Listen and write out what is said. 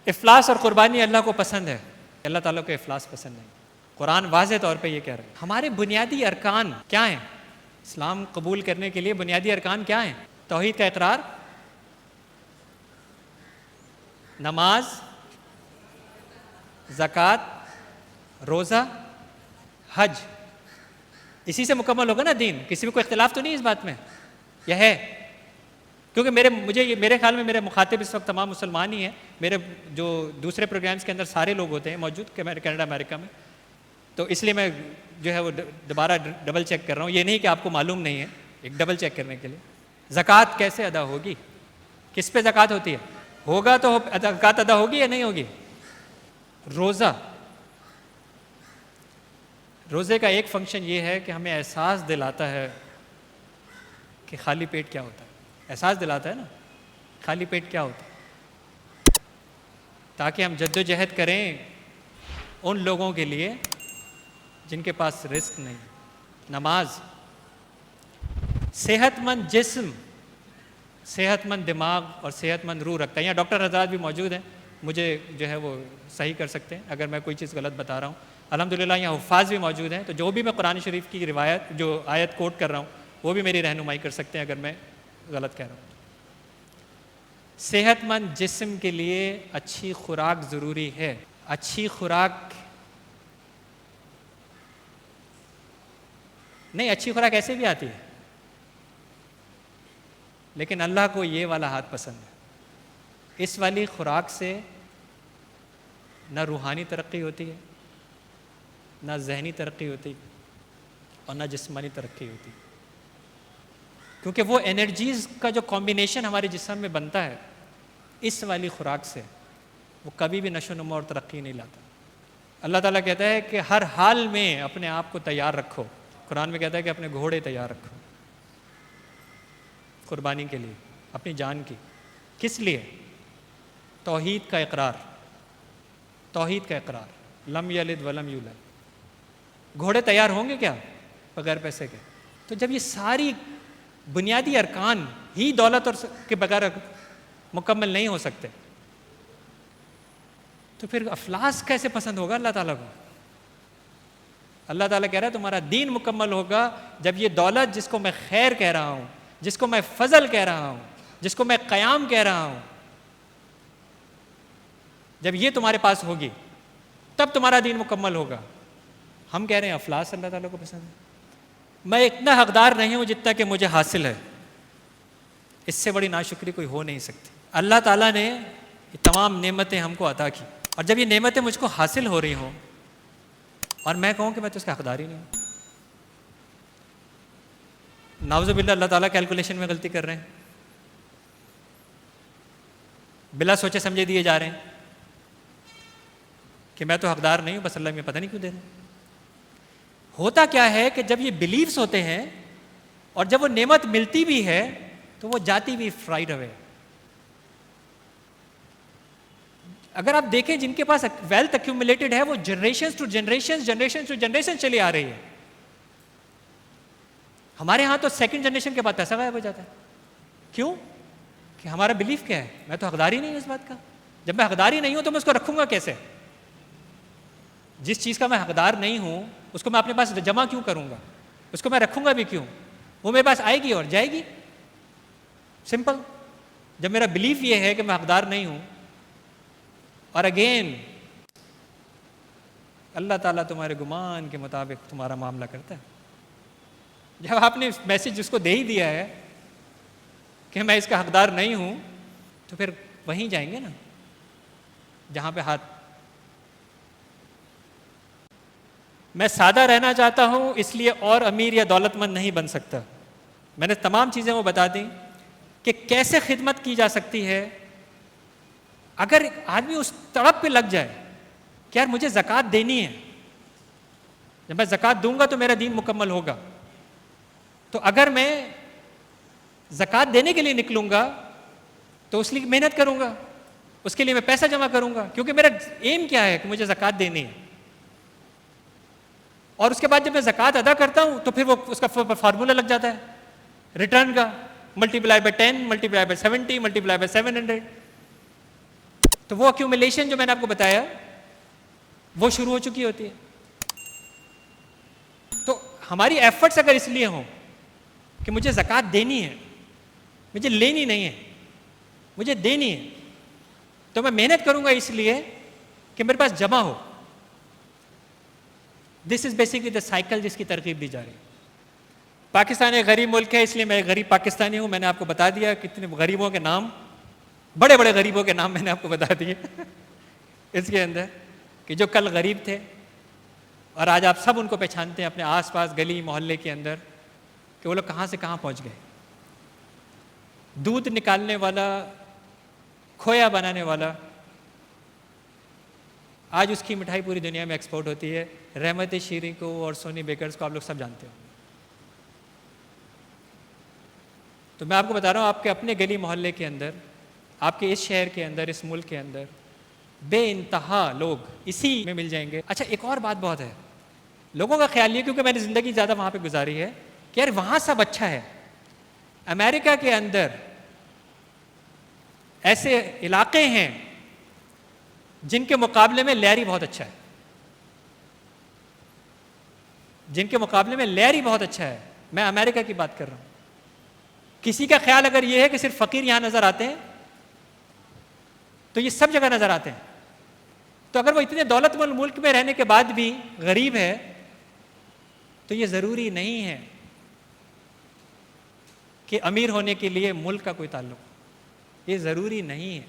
افلاس اور قربانی اللہ کو پسند ہے، اللہ تعالیٰ کو افلاس پسند نہیں۔ قرآن واضح طور پہ یہ کہہ رہا ہے۔ ہمارے بنیادی ارکان کیا ہیں؟ اسلام قبول کرنے کے لیے بنیادی ارکان کیا ہیں؟ توحید کا اقرار، نماز، زکوٰۃ، روزہ، حج، اسی سے مکمل ہوگا نا دین۔ کسی میں کوئی اختلاف تو نہیں اس بات میں؟ یہ ہے، کیونکہ میرے خیال میں میرے مخاطب اس وقت تمام مسلمان ہی ہیں۔ میرے جو دوسرے پروگرامز کے اندر سارے لوگ ہوتے ہیں موجود کینیڈا امریکہ میں، تو اس لیے میں جو ہے وہ دوبارہ ڈبل چیک کر رہا ہوں۔ یہ نہیں کہ آپ کو معلوم نہیں ہے، ایک ڈبل چیک کرنے کے لیے۔ زکوٰۃ کیسے ادا ہوگی؟ کس پہ زکوٰۃ ہوتی ہے؟ ہوگا تو زکوٰۃ ادا ہوگی یا نہیں ہوگی؟ روزے کا ایک فنکشن یہ ہے کہ ہمیں احساس دلاتا ہے کہ خالی پیٹ کیا ہوتا ہے۔ احساس دلاتا ہے نا خالی پیٹ کیا ہوتا ہے، تاکہ ہم جد و جہد کریں ان لوگوں کے لیے جن کے پاس رزق نہیں۔ نماز صحت مند جسم، صحت مند دماغ اور صحت مند روح رکھتا ہے۔ یہاں ڈاکٹر حضرات بھی موجود ہیں، مجھے جو ہے وہ صحیح کر سکتے ہیں اگر میں کوئی چیز غلط بتا رہا ہوں۔ الحمدللہ یہاں حفاظ بھی موجود ہیں، تو جو بھی میں قرآن شریف کی روایت جو آیت کوٹ کر رہا ہوں وہ بھی میری رہنمائی کر سکتے ہیں اگر میں غلط کہہ رہا ہوں۔ صحت مند جسم کے لیے اچھی خوراک ضروری ہے۔ اچھی خوراک نہیں، اچھی خوراک ایسے بھی آتی ہے، لیکن اللہ کو یہ والا ہاتھ پسند ہے۔ اس والی خوراک سے نہ روحانی ترقی ہوتی ہے، نہ ذہنی ترقی ہوتی اور نہ جسمانی ترقی ہوتی، کیونکہ وہ انرجیز کا جو کمبینیشن ہمارے جسم میں بنتا ہے اس والی خوراک سے، وہ کبھی بھی نشو و نما اور ترقی نہیں لاتا۔ اللہ تعالیٰ کہتا ہے کہ ہر حال میں اپنے آپ کو تیار رکھو۔ قرآن میں کہتا ہے کہ اپنے گھوڑے تیار رکھو قربانی کے لیے، اپنی جان کی۔ کس لیے؟ توحید کا اقرار، توحید کا اقرار، لم یلد ولم یولد۔ گھوڑے تیار ہوں گے کیا بغیر پیسے کے؟ تو جب یہ ساری بنیادی ارکان ہی دولت اور کے بغیر مکمل نہیں ہو سکتے، تو پھر افلاس کیسے پسند ہوگا اللہ تعالیٰ کو؟ اللہ تعالیٰ کہہ رہا ہے تمہارا دین مکمل ہوگا جب یہ دولت، جس کو میں خیر کہہ رہا ہوں، جس کو میں فضل کہہ رہا ہوں، جس کو میں قیام کہہ رہا ہوں، جب یہ تمہارے پاس ہوگی تب تمہارا دین مکمل ہوگا۔ ہم کہہ رہے ہیں افلاس اللہ تعالیٰ کو پسند ہے۔ میں اتنا حقدار نہیں ہوں جتنا کہ مجھے حاصل ہے، اس سے بڑی ناشکری کوئی ہو نہیں سکتی۔ اللہ تعالیٰ نے یہ تمام نعمتیں ہم کو عطا کی، اور جب یہ نعمتیں مجھ کو حاصل ہو رہی ہوں اور میں کہوں کہ میں تو اس کا حقدار ہی نہیں ہوں، نعوذ باللہ اللہ تعالیٰ کیلکولیشن میں غلطی کر رہے ہیں، بلا سوچے سمجھے دیے جا رہے ہیں کہ میں تو حقدار نہیں ہوں، بس اللہ میں پتہ نہیں کیوں دے رہے ہیں۔ ہوتا کیا ہے کہ جب یہ بلیفز ہوتے ہیں اور جب وہ نعمت ملتی بھی ہے تو وہ جاتی بھی فرائڈ اوے۔ اگر آپ دیکھیں جن کے پاس ویلتھ ایکیومولیٹڈ ہے وہ جنریشنز ٹو جنریشن چلی آ رہی ہے۔ ہمارے ہاں تو سیکنڈ جنریشن کے بعد پیسہ غائب ہو جاتا ہے۔ کیوں؟ کہ ہمارا بلیف کیا ہے؟ میں تو حقدار ہی نہیں ہوں اس بات کا۔ جب میں حقدار ہی نہیں ہوں تو میں اس کو رکھوں گا کیسے؟ جس چیز کا میں حقدار نہیں ہوں اس کو میں اپنے پاس جمع کیوں کروں گا؟ اس کو میں رکھوں گا بھی کیوں؟ وہ میرے پاس آئے گی اور جائے گی، سمپل۔ جب میرا بلیف یہ ہے کہ میں حقدار نہیں ہوں، اور اگین اللہ تعالیٰ تمہارے گمان کے مطابق تمہارا معاملہ کرتا ہے۔ جب آپ نے میسج اس کو دے ہی دیا ہے کہ میں اس کا حقدار نہیں ہوں، تو پھر وہیں جائیں گے نا جہاں پہ ہاتھ۔ میں سادہ رہنا چاہتا ہوں اس لیے اور امیر یا دولت مند نہیں بن سکتا۔ میں نے تمام چیزیں وہ بتا دیں کہ کیسے خدمت کی جا سکتی ہے۔ اگر آدمی اس تڑپ پہ لگ جائے کہ یار مجھے زکوٰۃ دینی ہے، جب میں زکوٰۃ دوں گا تو میرا دین مکمل ہوگا، تو اگر میں زکوٰۃ دینے کے لیے نکلوں گا تو اس لیے محنت کروں گا، اس کے لیے میں پیسہ جمع کروں گا، کیونکہ میرا ایم کیا ہے کہ مجھے زکوٰۃ دینی ہے۔ اور اس کے بعد جب میں زکوٰۃ ادا کرتا ہوں تو پھر وہ اس کا فارمولہ لگ جاتا ہے ریٹرن کا، multi ply by 10 multi ply by 70 multi ply by 700۔ تو وہ ایکیومولیشن جو میں نے آپ کو بتایا وہ شروع ہو چکی ہوتی ہے. تو ہماری ایفرٹس اگر اس لیے ہوں کہ مجھے زکوٰۃ دینی ہے, مجھے لینی نہیں ہے, مجھے دینی ہے, تو میں محنت کروں گا اس لیے کہ میرے پاس جمع ہو. دس از بیسکلی دا سائیکل جس کی ترغیب دی جا رہی ہے. پاکستان ایک غریب ملک ہے, اس لیے میں ایک غریب پاکستانی ہوں. میں نے آپ کو بتا دیا کتنے غریبوں کے نام, بڑے بڑے غریبوں کے نام میں نے آپ کو بتا دیے اس کے اندر, کہ جو کل غریب تھے اور آج آپ سب ان کو پہچانتے ہیں اپنے آس پاس گلی محلے کے اندر, کہ وہ لوگ کہاں سے کہاں پہنچ گئے. دودھ نکالنے والا, کھویا بنانے والا, آج اس کی مٹھائی پوری دنیا میں ایکسپورٹ ہوتی ہے. رحمت شیریں کو اور سونی بیکرز کو آپ لوگ سب جانتے ہو. تو میں آپ کو بتا رہا ہوں, آپ کے اپنے گلی محلے کے اندر, آپ کے اس شہر کے اندر, اس ملک کے اندر بے انتہا لوگ اسی میں مل جائیں گے. اچھا ایک اور بات بہت ہے, لوگوں کا خیال یہ, کیونکہ میں نے زندگی زیادہ وہاں پہ گزاری ہے, کہ یار وہاں سب اچھا ہے. امریکہ کے اندر ایسے علاقے ہیں جن کے مقابلے میں لیری بہت اچھا ہے, جن کے مقابلے میں لیری بہت اچھا ہے. میں امریکہ کی بات کر رہا ہوں. کسی کا خیال اگر یہ ہے کہ صرف فقیر یہاں نظر آتے ہیں, تو یہ سب جگہ نظر آتے ہیں. تو اگر وہ اتنے دولت مند ملک میں رہنے کے بعد بھی غریب ہے, تو یہ ضروری نہیں ہے کہ امیر ہونے کے لیے ملک کا کوئی تعلق, یہ ضروری نہیں ہے.